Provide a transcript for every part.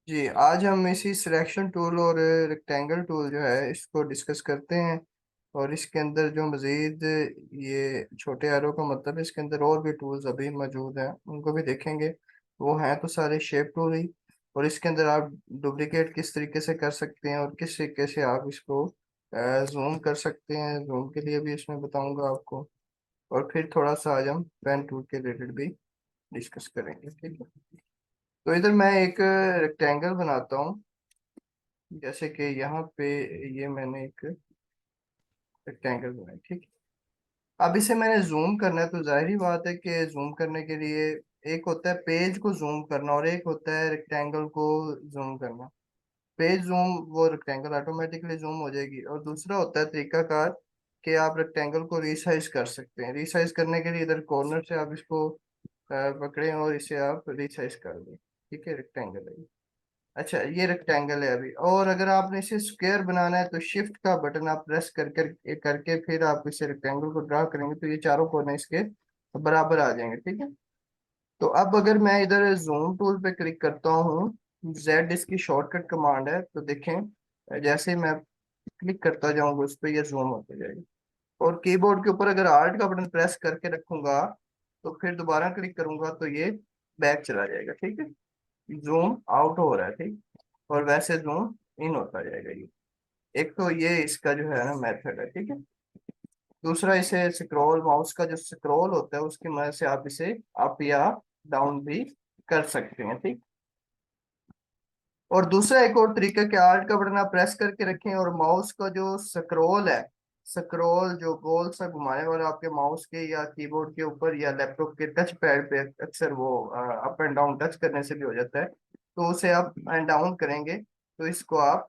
जी, आज हम इसी सिलेक्शन टूल और रेक्टेंगल टूल जो है इसको डिस्कस करते हैं। और इसके अंदर जो मज़ीद ये छोटे एरो का मतलब है, इसके अंदर और भी टूल्स अभी मौजूद हैं, उनको भी देखेंगे। वो हैं तो सारे शेप टूल ही। और इसके अंदर आप डुप्लीकेट किस तरीके से कर सकते हैं और किस तरीके से आप इसको जूम कर सकते हैं, जूम के लिए भी इसमें बताऊंगा आपको। और फिर थोड़ा सा आज हम पेन टूल के रिलेटेड भी डिस्कस करेंगे, ठीक है। तो इधर मैं एक रेक्टेंगल बनाता हूँ, जैसे कि यहाँ पे ये मैंने एक रेक्टेंगल बनाया, ठीक है। अब इसे मैंने जूम करना है, तो जाहिर ही बात है कि जूम करने के लिए एक होता है पेज को जूम करना और एक होता है रेक्टेंगल को जूम करना। पेज जूम, वो रेक्टेंगल ऑटोमेटिकली जूम हो जाएगी। और दूसरा होता है तरीकाकार कि आप रेक्टेंगल को रिसाइज कर सकते हैं। रिसाइज करने के लिए इधर कॉर्नर से आप इसको पकड़ें और इसे आप रिसाइज कर दें, ठीक है। रेक्टेंगल है। अच्छा, ये रेक्टेंगल है अभी। और अगर आपने इसे स्क्वायर बनाना है तो शिफ्ट का बटन आप प्रेस कर करके फिर आप इसे रेक्टेंगल को ड्रा करेंगे तो ये चारों कोने इसके बराबर आ जाएंगे, ठीक है। तो अब अगर मैं इधर जूम टूल पे क्लिक करता हूँ, जेड इसकी शॉर्टकट कमांड है, तो देखें जैसे ही मैं क्लिक करता जाऊंगा उस पर, ये जूम होते जाएगी। और कीबोर्ड के ऊपर अगर आल्ट का बटन प्रेस करके रखूंगा तो फिर दोबारा क्लिक करूंगा तो ये बैक चला जाएगा, ठीक है। जूम आउट हो रहा है, ठीक। और वैसे जूम इन होता जाएगा ये। एक तो ये इसका जो है ना मेथड है, ठीक है। दूसरा, इसे स्क्रॉल, माउस का जो स्क्रॉल होता है उसकी मदद से आप इसे अप या डाउन भी कर सकते हैं, ठीक। और दूसरा एक और तरीका कि आल्ट का बटन आप प्रेस करके रखें और माउस का जो स्क्रॉल है, स्क्रॉल जो गोल सा घुमाने वाला आपके माउस के या कीबोर्ड के ऊपर या लैपटॉप के टच पैड पे अक्सर वो अप एंड डाउन टच करने से भी हो जाता है, तो उसे अप एंड डाउन करेंगे तो इसको आप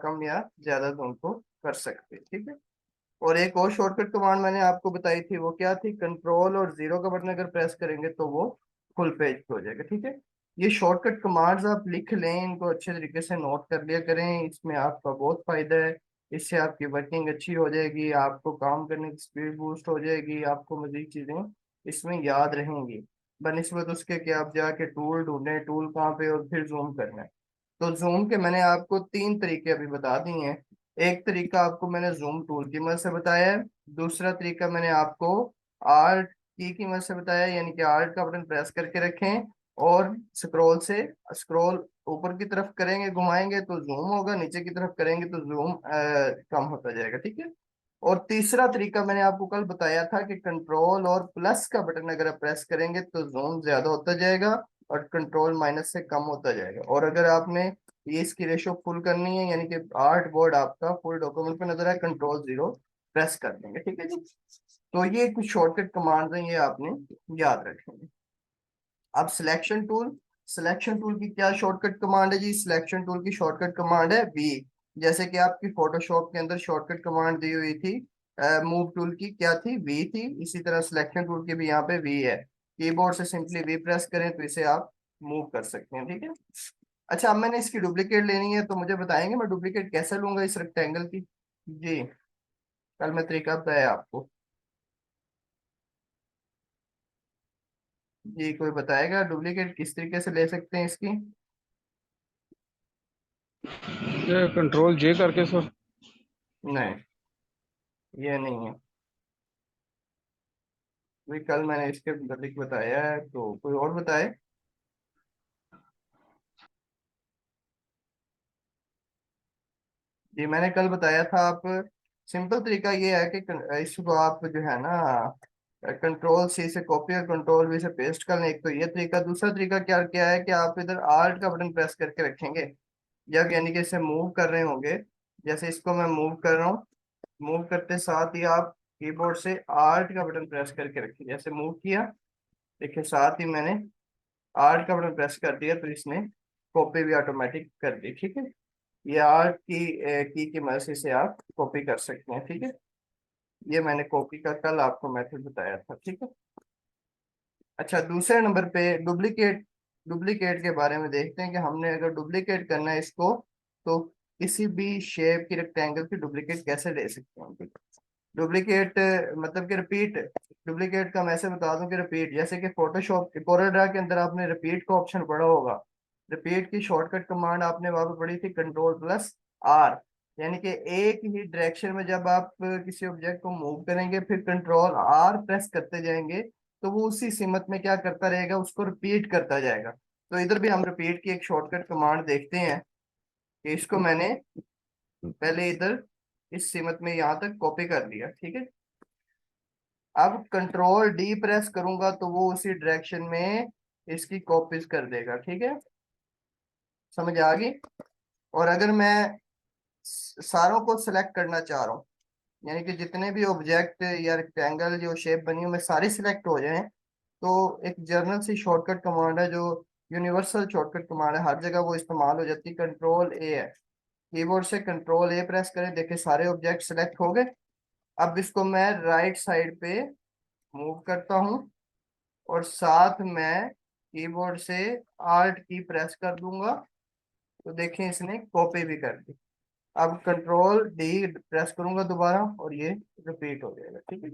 कम या ज्यादा जूम को कर सकते हैं, ठीक है। और एक और शॉर्टकट कमांड मैंने आपको बताई थी, वो क्या थी? कंट्रोल और जीरो का बटन अगर प्रेस करेंगे तो वो फुल पेज पे हो जाएगा, ठीक है। ये शॉर्टकट कमांड्स आप लिख लें, इनको अच्छे तरीके से नोट कर लिया करें, इसमें आपका बहुत फायदा है। इससे आपकी वर्किंग अच्छी हो जाएगी, आपको काम करने की स्पीड बूस्ट हो जाएगी, आपको मजीद चीजें इसमें याद रहेंगी बनिस्बत उसके कि आप जाके टूल ढूंढें, टूल कहाँ पे और फिर जूम करना है। तो जूम के मैंने आपको तीन तरीके अभी बता दिए हैं। एक तरीका आपको मैंने जूम टूल की मदद से बताया है। दूसरा तरीका मैंने आपको आर्ट की मदद से बताया है, यानी कि आर्ट का बटन प्रेस करके रखें और स्क्रॉल से, स्क्रॉल ऊपर की तरफ करेंगे घुमाएंगे तो जूम होगा, नीचे की तरफ करेंगे तो जूम कम होता जाएगा, ठीक है। और तीसरा तरीका मैंने आपको कल बताया था कि कंट्रोल और प्लस का बटन अगर आप प्रेस करेंगे तो जूम ज्यादा होता जाएगा और कंट्रोल माइनस से कम होता जाएगा। और अगर आपने ये इसकी रेशो फुल करनी है, यानी कि आर्ट बोर्ड आपका फुल डॉक्यूमेंट पे नजर आए, कंट्रोल जीरो प्रेस कर देंगे, ठीक है जी। तो ये कुछ शॉर्टकट कमांड्स हैं, ये आपने याद रखेंगे। अब सिलेक्शन टूल, सिलेक्शन टूल की क्या शॉर्टकट कमांड है जी? सिलेक्शन टूल की शॉर्टकट कमांड है वी। जैसे कि आपकी फोटोशॉप के अंदर शॉर्टकट कमांड दी हुई थी मूव टूल की, क्या थी? वी थी। इसी तरह सिलेक्शन टूल की भी यहाँ पे वी है। कीबोर्ड से सिंपली वी प्रेस करें तो इसे आप मूव कर सकते हैं, ठीक है। अच्छा, अब मैंने इसकी डुप्लीकेट लेनी है, तो मुझे बताएंगे मैं डुप्लीकेट कैसे लूंगा इस रेक्टेंगल की? जी, कल मैं तरीका बताया आपको। जी, कोई बताएगा डुप्लीकेट किस तरीके से ले सकते हैं इसकी? ये कंट्रोल जे करके सर। नहीं, ये नहीं है। वही कल मैंने इसके मुताबिक बताया है, तो कोई और बताए। जी, मैंने कल बताया था। आप, सिंपल तरीका ये है कि इसको आप जो है ना कंट्रोल सी से कॉपी और कंट्रोल वी से पेस्ट कर लें, एक तो ये तरीका। दूसरा तरीका क्या क्या है कि आप इधर आल्ट का बटन प्रेस करके रखेंगे जब, यानी कि इसे मूव कर रहे होंगे। जैसे इसको मैं मूव कर रहा हूँ, मूव करते साथ ही आप कीबोर्ड से आल्ट का बटन प्रेस करके रखिए। जैसे मूव किया, देखिए साथ ही मैंने आर्ट का बटन प्रेस कर दिया तो इसने कॉपी भी ऑटोमेटिक कर दी, ठीक है। ये आर्ट की मदद से इसे आप कॉपी कर सकते हैं, ठीक है। ये मैंने कॉपी का कल आपको मेथड बताया था, ठीक है। अच्छा, दूसरे नंबर पे डुप्लीकेट, डुप्लीकेट के बारे में देखते हैं कि हमने अगर डुप्लीकेट करना है इसको तो किसी भी शेप की रेक्टेंगल की डुप्लीकेट कैसे ले सकते हैं। डुप्लीकेट मतलब कि रिपीट। डुप्लीकेट का मैं ऐसे बता दूं कि रिपीट, जैसे कि फोटोशॉप कोरोड्रा के अंदर आपने रिपीट का ऑप्शन पढ़ा होगा। रिपीट की शॉर्टकट कमांड आपने वहां पर पढ़ी थी, कंट्रोल+R। यानी कि एक ही डायरेक्शन में जब आप किसी ऑब्जेक्ट को मूव करेंगे फिर कंट्रोल R प्रेस करते जाएंगे तो वो उसी सिमत में क्या करता रहेगा, उसको रिपीट करता जाएगा। तो इधर भी हम रिपीट की एक शॉर्टकट कमांड देखते हैं कि इसको मैंने पहले इधर इस सिमत में यहाँ तक कॉपी कर लिया, ठीक है। अब कंट्रोल D प्रेस करूंगा तो वो उसी डायरेक्शन में इसकी कॉपीज कर देगा, ठीक है। समझ आ गई। और अगर मैं सारों को सिलेक्ट करना चाह रहा हूँ, यानी कि जितने भी ऑब्जेक्ट या रेक्टेंगल जो शेप बनी हो मैं सारे सिलेक्ट हो जाएं, तो एक जर्नल सी शॉर्टकट कमांड है जो यूनिवर्सल शॉर्टकट कमांड है, हर जगह वो इस्तेमाल हो जाती है, कंट्रोल A है। कीबोर्ड से कंट्रोल A प्रेस करें, देखिए सारे ऑब्जेक्ट सिलेक्ट हो गए। अब इसको मैं राइट साइड पे मूव करता हूँ और साथ में कीबोर्ड से Alt की प्रेस कर दूंगा, तो देखें इसने कॉपी भी कर दी। अब कंट्रोल D प्रेस करूंगा दोबारा और ये रिपीट हो जाएगा, ठीक है।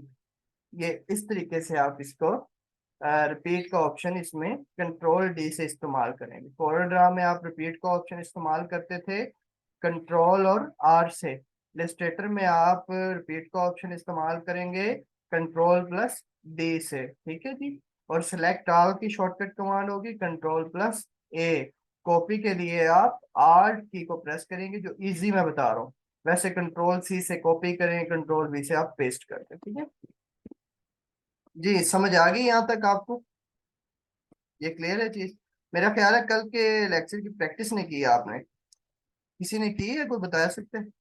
ये इस तरीके से आप इसको रिपीट का ऑप्शन इसमें कंट्रोल D से इस्तेमाल करेंगे। कोरल ड्रा में आप रिपीट का ऑप्शन इस्तेमाल करते थे कंट्रोल और R से। इलस्ट्रेटर में आप रिपीट का ऑप्शन इस्तेमाल करेंगे कंट्रोल+D से, ठीक है जी। और सिलेक्ट ऑल की शॉर्टकट कमांड होगी कंट्रोल+A। कॉपी के लिए आप Alt की को प्रेस करेंगे, जो इजी मैं बता रहा हूँ। वैसे कंट्रोल C से कॉपी करें, कंट्रोल V से आप पेस्ट कर दें, ठीक है जी। समझ आ गई यहाँ तक आपको? ये क्लियर है चीज? मेरा ख्याल है कल के लेक्चर की प्रैक्टिस नहीं की है आपने, किसी ने की है? कोई बता सकते हैं?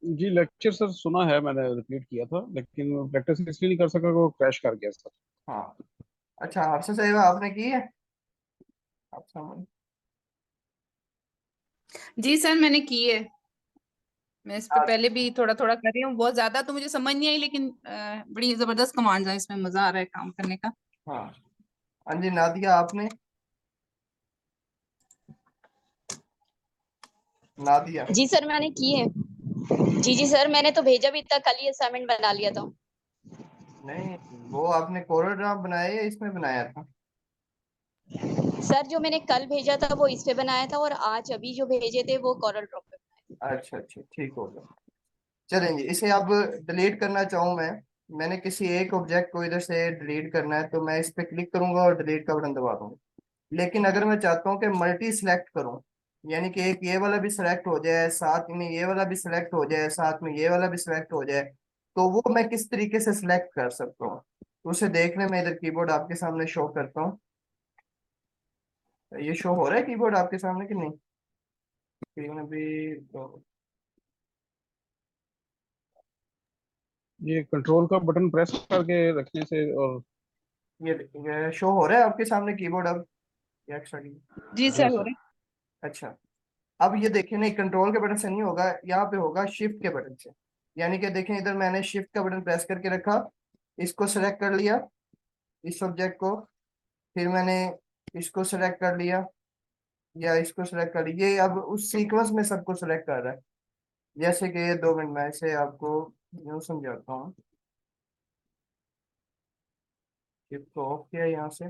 जी लेक्चर सर सुना है, मैंने रिपीट किया था लेकिन प्रैक्टिस इसलिए नहीं कर सका, वो क्रैश कर गया सर। हाँ। अच्छा, आपसे सही आपने की है? आप समझ। जी सर मैंने की है। मैं इस पे हाँ पहले भी थोड़ा थोड़ा कर रही हूँ, बहुत ज्यादा तो मुझे समझ नहीं आई, लेकिन बड़ी जबरदस्त कमांड्स हैं इसमें, मजा आ रहा है काम करने का। हाँ। हाँ जी नादिया, आपने? नादिया? जी सर मैंने की है। जी जी सर, मैंने तो भेजा भी था, कल ही असाइनमेंट बना लिया था। नहीं, वो आपने कोरल ड्राफ बनाया या इसमें बनाया था? सर जो मैंने कल भेजा था वो इस पे बनाया था, और आज अभी जो भेजे थे वो कोरल ड्रॉ पे बनाए अच्छा अच्छा, ठीक हो गया। चलें जी, इसे अब डिलीट करना चाहूँ मैंने किसी एक ऑब्जेक्ट को इधर से डिलीट करना है तो मैं इस पे क्लिक करूंगा और डिलीट का बटन दबा दूंगा। लेकिन अगर मैं चाहता हूँ कि मल्टी सेलेक्ट करूँ, यानी कि एक ये वाला भी सिलेक्ट हो जाए, साथ में ये वाला भी सिलेक्ट हो जाए, साथ में ये वाला भी सिलेक्ट हो जाए, तो वो मैं किस तरीके से सिलेक्ट कर सकता हूँ? तो उसे देखने में इधर कीबोर्ड आपके सामने शो करता हूँ। ये शो हो रहा है कीबोर्ड आपके सामने कि नहीं? स्क्रीन अभी तो ये कंट्रोल का बटन प्रेस करके रखने से और। ये शो हो रहा है आपके सामने कीबोर्ड अब? ये एक्स्ट्रा की। जी जी सर हो सर। रहे। अच्छा। अब ये देखिए, नहीं कंट्रोल के बटन से नहीं होगा, यहाँ पे होगा शिफ्ट के बटन से। यानी कि देखें इधर मैंने शिफ्ट का बटन प्रेस करके रखा, इसको सेलेक्ट कर लिया, इस ऑब्जेक्ट को, फिर मैंने इसको सेलेक्ट कर लिया या इसको सेलेक्ट कर लिया, ये अब उस सीक्वेंस में सबको सेलेक्ट कर रहा है। जैसे कि ये 2 मिनट में इसे आपको यूँ समझाता हूँ। शिफ्ट को ऑफ किया यहाँ से,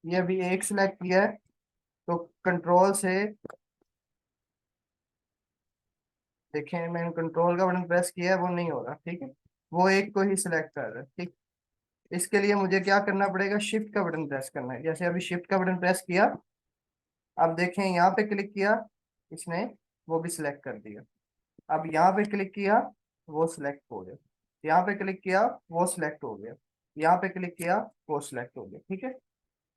ये अभी एक सिलेक्ट किया है, तो कंट्रोल से देखें मैंने कंट्रोल का बटन प्रेस किया है, वो नहीं हो रहा, ठीक है। वो एक को ही सिलेक्ट कर रहा है, ठीक। इसके लिए मुझे क्या करना पड़ेगा, शिफ्ट का बटन प्रेस करना है। जैसे अभी शिफ्ट का बटन प्रेस किया, अब देखें यहाँ पे क्लिक किया, इसने वो भी सिलेक्ट कर दिया। अब यहाँ पे क्लिक किया, वो सिलेक्ट हो गया। यहाँ पे क्लिक किया, वो सिलेक्ट हो गया। यहाँ पे क्लिक किया, वो सिलेक्ट हो गया, ठीक है।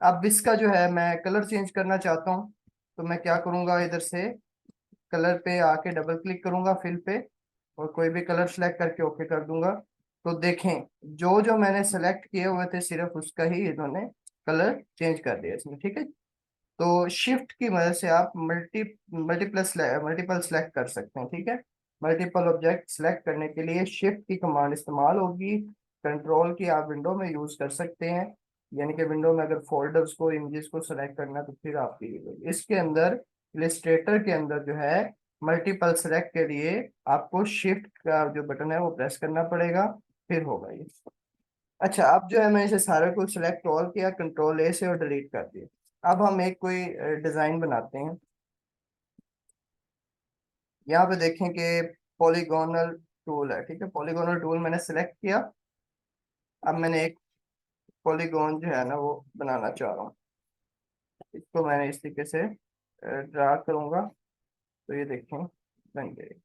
अब इसका जो है मैं कलर चेंज करना चाहता हूँ, तो मैं क्या करूंगा, इधर से कलर पे आके डबल क्लिक करूंगा फिल पे, और कोई भी कलर सेलेक्ट करके ओके कर दूंगा। तो देखें जो जो मैंने सेलेक्ट किए हुए थे सिर्फ उसका ही इन्होंने कलर चेंज कर दिया इसमें, ठीक है। तो शिफ्ट की मदद से आप मल्टीपल सेलेक्ट कर सकते हैं, ठीक है। मल्टीपल ऑब्जेक्ट सेलेक्ट करने के लिए शिफ्ट की कमांड इस्तेमाल होगी। कंट्रोल की आप विंडो में यूज कर सकते हैं, यानी कि विंडो में अगर फोल्डर्स को, इमेजेस को सेलेक्ट करना है तो फिर आपकी इसके अंदर इलस्ट्रेटर के अंदर जो है मल्टीपल सेलेक्ट के लिए आपको शिफ्ट का जो बटन है वो प्रेस करना पड़ेगा। फिर होगा ये। अच्छा, अब जो है मैं इसे सारे को सिलेक्ट ऑल किया, कंट्रोल ए से, और डिलीट कर दिया। अब हम एक कोई डिजाइन बनाते हैं। यहाँ पे देखें कि पॉलीगोनल टूल है, ठीक है, पॉलीगोनल टूल मैंने सेलेक्ट किया। अब मैंने एक पॉलीगॉन जो है ना वो बनाना चाह रहा हूँ। इसको मैंने इस तरीके से ड्रा करूंगा, तो ये देखें बन गए।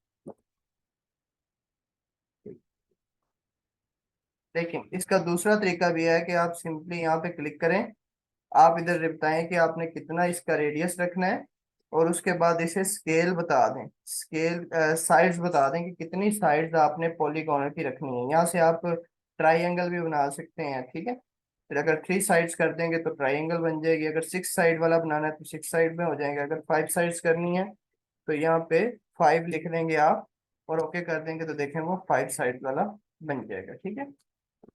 लेकिन इसका दूसरा तरीका भी है कि आप सिंपली यहाँ पे क्लिक करें, आप इधर बताएं कि आपने कितना इसका रेडियस रखना है, और उसके बाद इसे स्केल बता दें, स्केल साइड्स बता दें कि कितनी साइड्स आपने पॉलीगॉनल की रखनी है। यहाँ से आप ट्राइंगल भी बना सकते हैं, ठीक है। फिर अगर 3 साइड्स कर देंगे तो ट्राइंगल बन जाएगी, अगर 6 साइड वाला बनाना है तो 6 साइड में हो जाएगा, अगर 5 साइड्स करनी है तो यहाँ पे 5 लिख देंगे आप, और ओके कर देंगे तो देखें वो 5 साइड वाला बन जाएगा, ठीक है।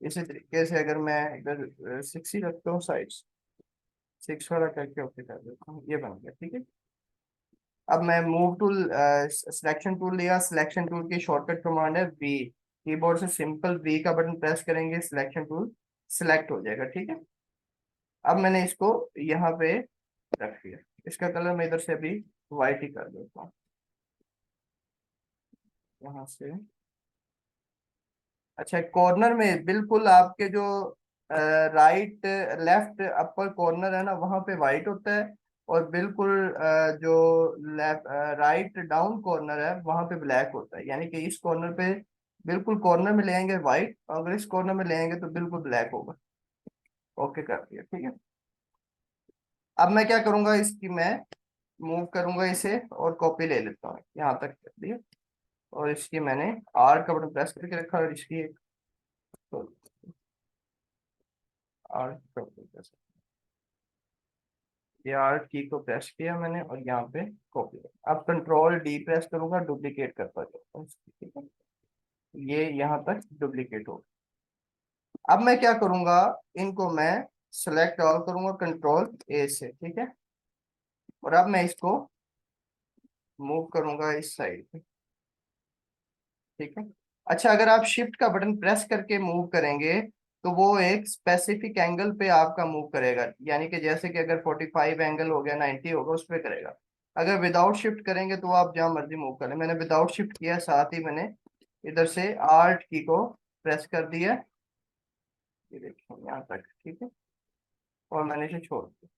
इसी तरीके से अगर मैं इधर 6 ही रखता हूँ साइड्स, 6 वाला करके ओके कर देता हूँ, ये बन गया, ठीक है। अब मैं मूव टूल, सिलेक्शन टूल लिया, सिलेक्शन टूल की शॉर्टकट कमांड है वी, कीबोर्ड से सिंपल वी का बटन प्रेस करेंगे, सिलेक्शन टूल सिलेक्ट हो जाएगा, ठीक है। अब मैंने इसको यहाँ पे रख दिया, इसका कलर मैं इधर से अभी वाइट ही कर देता हूँ, यहाँ से। अच्छा, कॉर्नर में बिल्कुल आपके जो राइट लेफ्ट अपर कॉर्नर है ना, वहां पे वाइट होता है, और बिल्कुल जो लेफ्ट राइट डाउन कॉर्नर है वहां पे ब्लैक होता है। यानी कि इस कॉर्नर पे बिल्कुल कॉर्नर में ले आएंगे वाइट, अगर इस कॉर्नर में ले आएंगे तो बिल्कुल ब्लैक होगा। ओके कर दिया, ठीक है। अब मैं क्या करूंगा, इसकी मैं मूव करूंगा इसे, और कॉपी ले लेता हूँ, यहाँ तक कर दिया, और इसकी मैंने आर का बटन प्रेस करके रखा, और इसकी एक आर का बटन प्रेस, ये आर की को प्रेस किया मैंने, और यहाँ पे कॉपी। अब कंट्रोल डी प्रेस करूंगा, डुप्लीकेट करता जाऊंगा, ठीक है। ये यहाँ तक डुप्लीकेट हो। अब मैं क्या करूंगा, इनको मैं सेलेक्ट ऑल करूंगा कंट्रोल ए से, ठीक है। और अब मैं इसको मूव करूंगा इस साइड पे, ठीक है। अच्छा, अगर आप शिफ्ट का बटन प्रेस करके मूव करेंगे तो वो एक स्पेसिफिक एंगल पे आपका मूव करेगा, यानी कि जैसे कि अगर 45 एंगल हो गया, 90 होगा, उस पे करेगा। अगर विदाउट शिफ्ट करेंगे तो आप जहां मर्जी मूव करें। मैंने विदाउट शिफ्ट किया, साथ ही मैंने इधर से आर्ट की को प्रेस कर दिया, ये देखिए यहाँ तक, ठीक है, और मैंने इसे छोड़ दिया।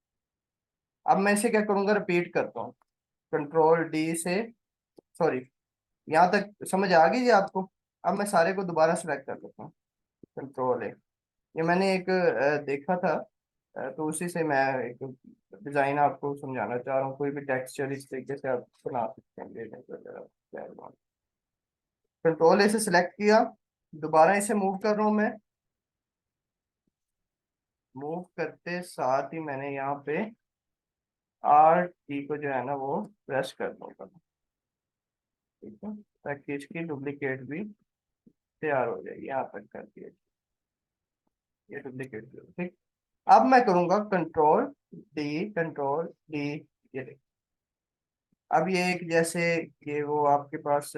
अब मैं इसे क्या करूंगा, रिपीट करता हूँ, कंट्रोल डी से, सॉरी, यहाँ तक समझ आ गई जी आपको। अब मैं सारे को दोबारा सेलेक्ट कर लेता हूँ, कंट्रोल है। ये मैंने एक देखा था, तो उसी से मैं एक डिजाइन आपको समझाना चाह रहा हूँ। कोई भी टेक्सचर इस तरीके से आप बना सकते हैं, कंट्रोल ऐसे सिलेक्ट किया, दोबारा इसे मूव कर रहा हूँ मैं। मूव करते साथ ही मैंने यहाँ पे आर की को जो है ना वो प्रेस कर दूंगा, ठीक है, ताकि इसकी डुप्लीकेट भी तैयार हो जाएगी। यहाँ तक कर दिया, ये डुप्लीकेट भी हो, ठीक। अब मैं करूंगा कंट्रोल डी, कंट्रोल डी, ये देखिए। अब ये एक जैसे ये वो आपके पास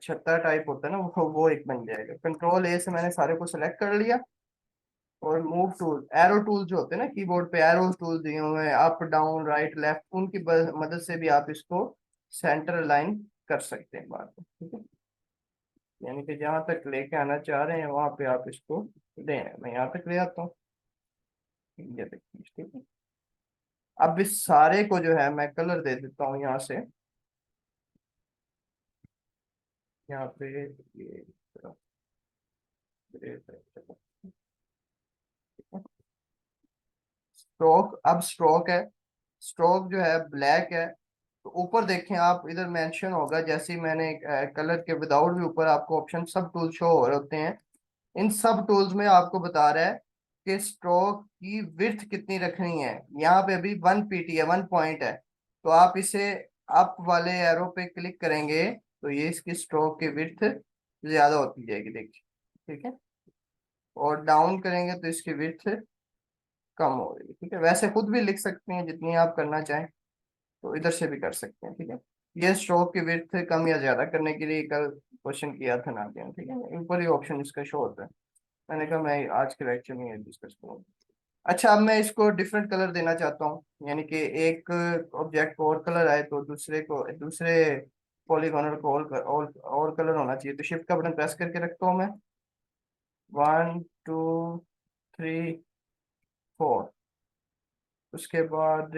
छत्ता टाइप होता है ना, वो एक बन जाएगा। कंट्रोल ए से मैंने सारे को सिलेक्ट कर लिया, और मूव टूल, एरो टूल जो होते हैं ना कीबोर्ड पे, एरो टूल दिए हुए हैं, अप डाउन राइट लेफ्ट, उनकी मदद से भी आप इसको सेंटर लाइन कर सकते हैं बाद में, ठीक है। यानी कि जहां तक लेके आना चाह रहे हैं वहां पे आप इसको ले आए। मैं यहाँ तक ले आता हूँ, ये देखिए, ठीक है। अब इस सारे को जो है मैं कलर दे देता हूँ यहाँ से, यहाँ पे ये स्ट्रोक, अब स्ट्रोक है, स्ट्रोक जो है ब्लैक है। तो ऊपर देखें आप, इधर मेंशन होगा, जैसे ही मैंने कलर के विदाउट भी ऊपर आपको ऑप्शन सब टूल शो हो रहे होते हैं। इन सब टूल्स में आपको बता रहा है कि स्ट्रोक की विड्थ कितनी रखनी है। यहाँ पे अभी 1 pt है, 1 पॉइंट है, तो आप इसे अप वाले एरो पे क्लिक करेंगे तो ये इसकी स्ट्रोक की विड्थ ज्यादा होती जाएगी, देखिए, ठीक है। और डाउन करेंगे तो इसकी विड्थ कम हो रही है, ठीक है। वैसे खुद भी लिख सकते हैं जितनी आप करना चाहें, तो इधर से भी कर सकते हैं, ठीक है। ये स्ट्रोक की विड्थ कम या ज्यादा करने के लिए कल क्वेश्चन किया था नादिया ने, ठीक है, ऊपर ही ऑप्शन इसका शो होता है। मैंने कहा मैं आज के लेक्चर में ये डिस्कस करूँगा। अच्छा, अब मैं इसको डिफरेंट कलर देना चाहता हूँ, यानी कि एक ऑब्जेक्ट को और कलर आए तो दूसरे पॉलीगोनल को और कलर होना चाहिए। तो शिफ्ट का बटन प्रेस करके रखता हूँ मैं, 1 2 3 4। उसके बाद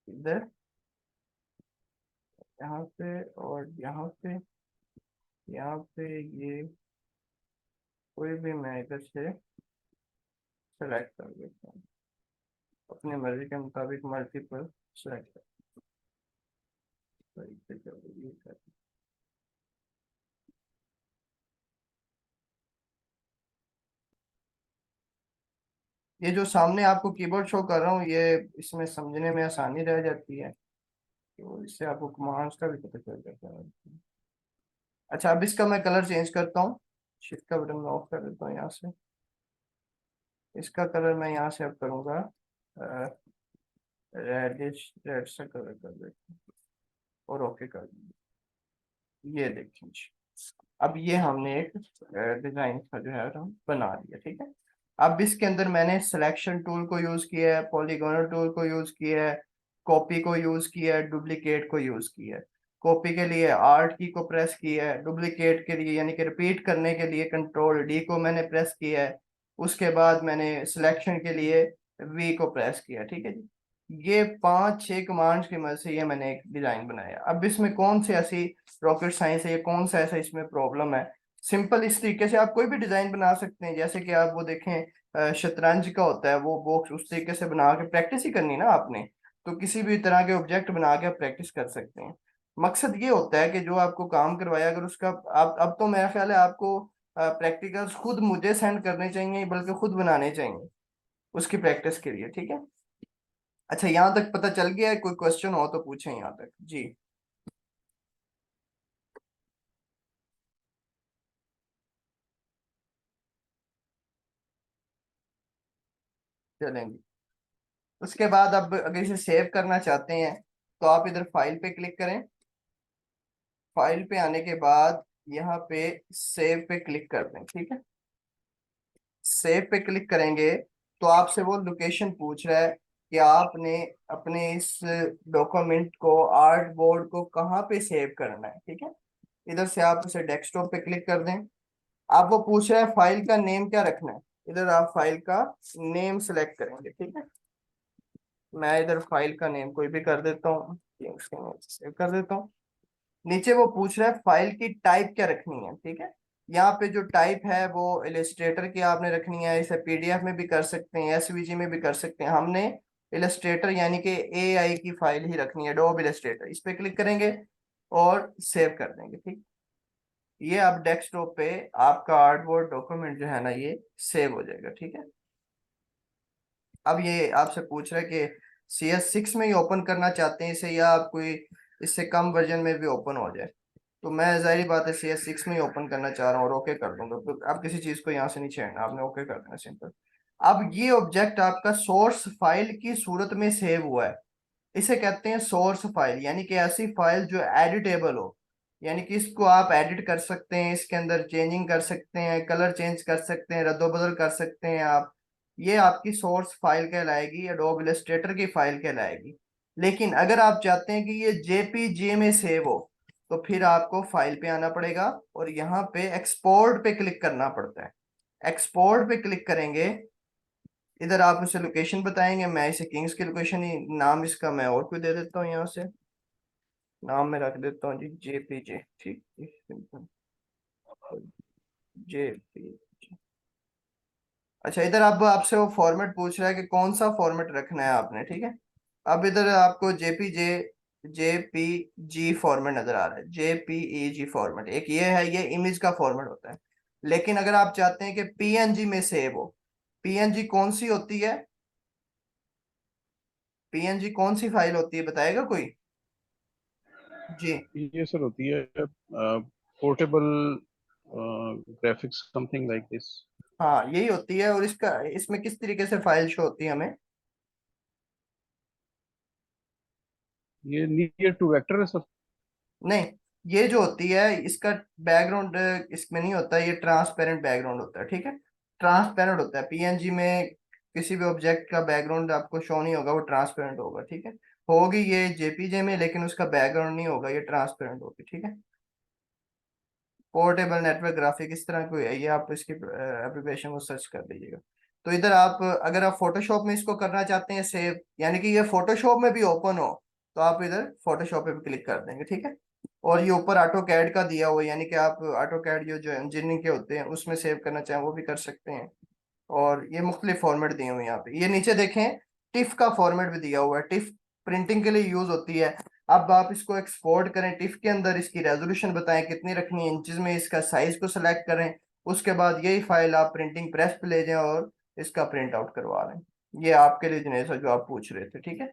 इधर, यहाँ पे और यहाँ पे ये कोई भी मैं इधर से सेलेक्ट कर देता हूँ, अपनी मर्जी के मुताबिक मल्टीपल सेलेक्ट कर। ये जो सामने आपको कीबोर्ड शो कर रहा हूँ, ये इसमें समझने में आसानी रह जाती है, तो इससे आपको कमांड्स का भी पता चल जाता है। अच्छा, अब इसका मैं कलर चेंज करता हूँ, शिफ्ट का बटन मैं ऑफ कर देता हूँ यहाँ से। इसका कलर मैं यहाँ से अब करूँगा रेडिश, रेड सा कलर कर देता हूँ और ओके कर दूंगा। ये देखिए जी, अब ये हमने एक डिजाइन का जो है हम बना दिया, ठीक है। अब इसके अंदर मैंने सिलेक्शन टूल को यूज किया है, पॉलीगोनल टूल को यूज किया है, कॉपी को यूज किया है, डुप्लीकेट को यूज किया है। कॉपी के लिए आर्ट की को प्रेस किया है, डुप्लीकेट के लिए यानी कि रिपीट करने के लिए कंट्रोल डी को मैंने प्रेस किया है, उसके बाद मैंने सिलेक्शन के लिए वी को प्रेस किया, ठीक है जी। ये 5-6 कमांड्स की मदद से ये मैंने एक डिजाइन बनाया। अब इसमें कौन सी ऐसी रॉकेट साइंस है, ये कौन सा ऐसा इसमें प्रॉब्लम है? सिंपल इस तरीके से आप कोई भी डिजाइन बना सकते हैं, जैसे कि आप वो देखें शतरंज का होता है वो बॉक्स, उस तरीके से बना के प्रैक्टिस ही करनी ना आपने, तो किसी भी तरह के ऑब्जेक्ट बना के आप प्रैक्टिस कर सकते हैं। मकसद ये होता है कि जो आपको काम करवाया, अगर उसका आप, अब तो मेरा ख्याल है आपको प्रैक्टिकल्स खुद मुझे सेंड करने चाहिए, बल्कि खुद बनाने चाहिए उसकी प्रैक्टिस के लिए, ठीक है। अच्छा, यहाँ तक पता चल गया है? कोई क्वेश्चन हो तो पूछें यहाँ तक जी। चलेंगे। उसके बाद अब अगर इसे सेव करना चाहते हैं तो आप इधर फाइल पे क्लिक करें। फाइल पे आने के बाद यहाँ पे सेव पे क्लिक कर दें, ठीक है। सेव पे क्लिक करेंगे तो आपसे वो लोकेशन पूछ रहा है कि आपने अपने इस डॉक्यूमेंट को, आर्ट बोर्ड को कहाँ पे सेव करना है, ठीक है। इधर से आप इसे डेस्कटॉप पे क्लिक कर दें। आप वो पूछ रहा है फाइल का नेम क्या रखना है, इधर आप फाइल का नेम सेलेक्ट करेंगे, ठीक है। मैं इधर फाइल का नेम कोई भी कर देता हूँ, उसके नेम से सेव कर देता हूँ। नीचे वो पूछ रहा है फाइल की टाइप क्या रखनी है, ठीक है। यहाँ पे जो टाइप है वो इलस्ट्रेटर की आपने रखनी है, इसे पीडीएफ में भी कर सकते हैं, एसवीजी में भी कर सकते हैं। हमने इलस्ट्रेटर यानी कि एआई की फाइल ही रखनी है, डॉब इलस्ट्रेटर। इस पे क्लिक करेंगे और सेव कर देंगे, ठीक। ये आप डेस्कटॉप पे आपका आर्टबोर्ड डॉक्यूमेंट जो है ना, ये सेव हो जाएगा, ठीक है। अब ये आपसे पूछ रहा है कि CS6 में ही ओपन करना चाहते हैं इसे, या आप कोई इससे कम वर्जन में भी ओपन हो जाए। तो मैं जाहिर बात है CS6 में ही ओपन करना चाह रहा हूँ और ओके कर दूंगा। तो आप किसी चीज को यहाँ से नहीं छेड़ना, आपने ओके कर देना सिंपल। अब ये ऑब्जेक्ट आपका सोर्स फाइल की सूरत में सेव हुआ है, इसे कहते हैं सोर्स फाइल, यानी कि ऐसी फाइल जो एडिटेबल हो, यानी कि इसको आप एडिट कर सकते हैं, इसके अंदर चेंजिंग कर सकते हैं, कलर चेंज कर सकते हैं, रद्दोबदल कर सकते हैं आप। ये आपकी सोर्स फाइल कहलाएगी, एडोब इलस्ट्रेटर की फाइल कहलाएगी। लेकिन अगर आप चाहते हैं कि ये जेपीजी में सेव हो, तो फिर आपको फाइल पे आना पड़ेगा और यहाँ पे एक्सपोर्ट पे क्लिक करना पड़ता है। एक्सपोर्ट पे क्लिक करेंगे, इधर आप उसे लोकेशन बताएंगे। मैं इसे किंग्स की लोकेशन ही, नाम इसका मैं और कोई दे देता हूँ, यहाँ से नाम मैं रख देता हूँ जी JPJ, ठीक, सिंपल JPJ। अच्छा, इधर अब आपसे वो फॉर्मेट पूछ रहा है कि कौन सा फॉर्मेट रखना है आपने, ठीक है। अब इधर आपको JPG फॉर्मेट नजर आ रहा है, JPEG फॉर्मेट एक ये है, ये इमेज का फॉर्मेट होता है। लेकिन अगर आप चाहते हैं कि PNG में सेव हो, PNG कौन सी होती है, PNG कौन सी फाइल होती है, बताएगा कोई जी? ये सर होती है portable graphics, something like this. हाँ, यही होती है। और इसका, इसमें किस तरीके से फाइल शो होती है हमें? ये नियर टू वेक्टर है सर। नहीं, ये जो होती है इसका बैकग्राउंड इसमें नहीं होता, ये ट्रांसपेरेंट बैकग्राउंड होता है, ठीक है। ट्रांसपेरेंट होता है पीएनजी में, किसी भी ऑब्जेक्ट का बैकग्राउंड आपको शो नहीं होगा, वो ट्रांसपेरेंट होगा, ठीक है। होगी ये जेपीजे में, लेकिन उसका बैकग्राउंड नहीं होगा, ये ट्रांसपेरेंट होगी, ठीक है। पोर्टेबल नेटवर्क ग्राफिक इस तरह कोई है, ये आप इसकी एप्लीकेशन को सर्च कर लीजिएगा। तो इधर आप अगर आप फोटोशॉप में इसको करना चाहते हैं सेव, यानी कि ये फोटोशॉप में भी ओपन हो, तो आप इधर फोटोशॉप पे भी क्लिक कर देंगे, ठीक है। और ये ऊपर ऑटो कैड का दिया हुआ है, यानी कि आप ऑटो कैड जो जो इंजीनियरिंग के होते हैं उसमें सेव करना चाहें वो भी कर सकते हैं। और ये मुख्तलिफ फॉर्मेट दिए हुए हैं यहाँ पे, ये नीचे देखें टिफ का फॉर्मेट भी दिया हुआ है, टिफ प्रिंटिंग के लिए यूज होती है। अब आप इसको एक्सपोर्ट करें टिफ के अंदर, इसकी रेजोल्यूशन बताएं कितनी रखनी है इंचेस में, इसका साइज को सिलेक्ट करें, उसके बाद यही फाइल आप प्रिंटिंग प्रेस पे ले जाएं और इसका प्रिंट आउट करवा लें। ये आपके लिए जिनेसा जो आप पूछ रहे थे, ठीक है।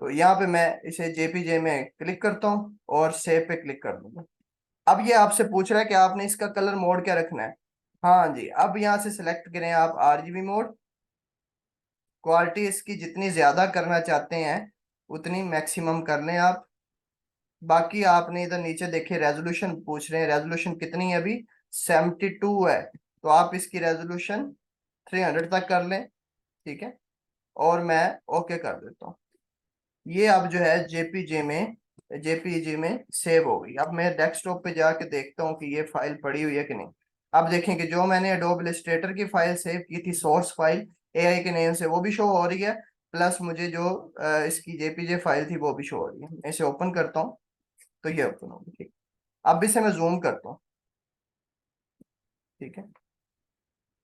तो यहाँ पे मैं इसे जेपीजे में क्लिक करता हूँ और सेव पे क्लिक कर दूंगा। अब ये आपसे पूछ रहा है कि आपने इसका कलर मोड क्या रखना है। हाँ जी, अब यहाँ से सिलेक्ट करें आप आरजीबी मोड। क्वालिटी इसकी जितनी ज्यादा करना चाहते हैं उतनी मैक्सिमम कर लें आप। बाकी आपने इधर नीचे देखे रेजोल्यूशन पूछ रहे हैं, रेजोल्यूशन कितनी है अभी, 72 है, तो आप इसकी रेजोल्यूशन 300 तक कर लें, ठीक है। और मैं ओके कर देता हूँ। ये अब जो है जेपीजी में सेव हो गई। अब मैं डेस्कटॉप पे जाके देखता हूँ कि ये फाइल पड़ी हुई है कि नहीं। अब देखें कि जो मैंने एडोब इलस्ट्रेटर की फाइल सेव की थी, सोर्स फाइल एआई के नेम से, वो भी शो हो रही है, प्लस मुझे जो इसकी जेपीजे फाइल थी वो भी शो हो रही है। मैं इसे ओपन करता हूँ तो ये ओपन होगी, ठीक। अब इसे मैं जूम करता हूँ, ठीक है।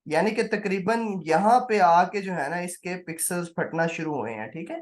यानी कि तकरीबन यहाँ पे आके जो है ना इसके पिक्सल्स फटना शुरू हुए हैं, ठीक है।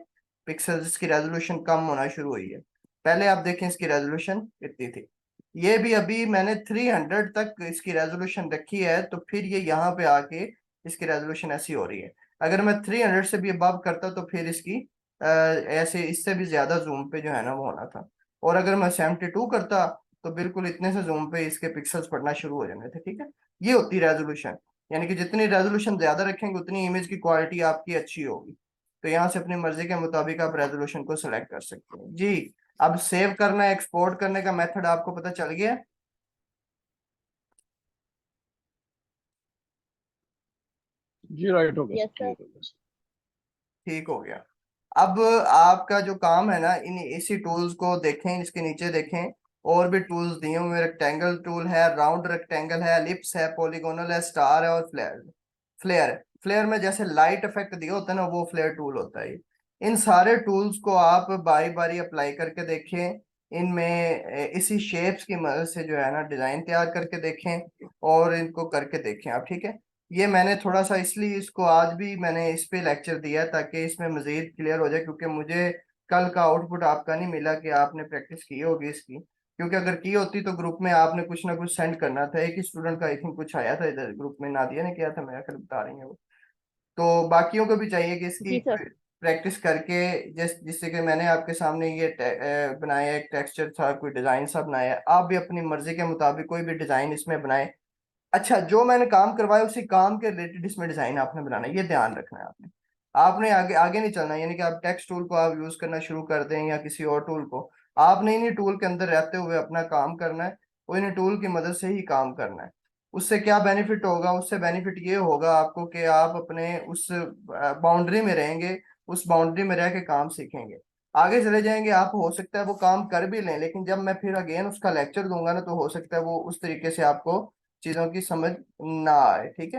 पिक्सल्स, इसकी रेजोल्यूशन कम होना शुरू हुई है। पहले आप देखें इसकी रेजोल्यूशन कितनी थी, ये भी अभी मैंने 300 तक इसकी रेजोल्यूशन रखी है, तो फिर ये यहाँ पे आके इसकी रेजोल्यूशन ऐसी हो रही है। अगर मैं 300 से भी अबव करता तो फिर इसकी ऐसे इससे भी ज्यादा जूम पे जो है ना वो होना था। और अगर मैं 72 करता तो बिल्कुल इतने से जूम पे इसके पिक्सल्स पड़ना शुरू हो जाने थे, ठीक है। ये होती रेजोल्यूशन, यानी कि जितनी रेजोल्यूशन ज्यादा रखेंगे उतनी इमेज की क्वालिटी आपकी अच्छी होगी। तो यहाँ से अपनी मर्जी के मुताबिक आप रेजोल्यूशन को सिलेक्ट कर सकते हैं जी। अब सेव करना, एक्सपोर्ट करने का मेथड आपको पता चल गया। जी राइट हो गया Yes, sir. clear हो गया sir। ठीक हो गया। अब आपका जो काम है ना, इन इसी टूल्स को देखें, इसके नीचे देखें, और भी टूल्स दिए हुए, रेक्टेंगल टूल है, राउंड रेक्टेंगल है, एलिप्स है, पॉलीगोनल है, स्टार है, और फ्लेयर फ्लेयर है। फ्लेयर में जैसे लाइट इफेक्ट दिया होता है ना, वो फ्लेयर टूल होता है। इन सारे टूल्स को आप बारी बारी अप्लाई करके देखें, इनमें इसी शेप्स की मदद से जो है ना डिजाइन तैयार करके देखें और इनको करके देखें आप, ठीक है। ये मैंने थोड़ा सा इसलिए इसको आज भी मैंने इस पे लेक्चर दिया है ताकि इसमें मजीद क्लियर हो जाए, क्योंकि मुझे कल का आउटपुट आपका नहीं मिला कि आपने प्रैक्टिस की होगी इसकी। क्योंकि अगर की होती तो ग्रुप में आपने कुछ ना कुछ सेंड करना था। एक ही स्टूडेंट का आई थिंक कुछ आया था इधर ग्रुप में, नादिया ने किया था, मेरा ख्याल बता रही है वो। तो बाकियों को भी चाहिए कि इसकी जी सर। प्रैक्टिस करके, जिससे कि मैंने आपके सामने ये बनाया, एक टेक्सचर था, कोई डिजाइन सा बनाया, आप भी अपनी मर्जी के मुताबिक कोई भी डिजाइन इसमें बनाए। अच्छा, जो मैंने काम करवाया उसी काम के रिलेटेड इसमें डिजाइन आपने बनाना है, ये ध्यान रखना है आपने। आपने आगे आगे नहीं चलना, यानी कि आप टेक्स्ट टूल को आप यूज करना शुरू कर दें या किसी और टूल को, आपने इन्हीं टूल के अंदर रहते हुए अपना काम करना है, और इन्हीं टूल की मदद से ही काम करना है। उससे क्या बेनिफिट होगा, उससे बेनिफिट ये होगा आपको कि आप अपने उस बाउंड्री में रहेंगे, उस बाउंड्री में रह के काम सीखेंगे। आगे चले जाएंगे आप, हो सकता है वो काम कर भी लें, लेकिन जब मैं फिर अगेन उसका लेक्चर दूंगा ना, तो हो सकता है वो उस तरीके से आपको चीजों की समझ ना आए, ठीक है।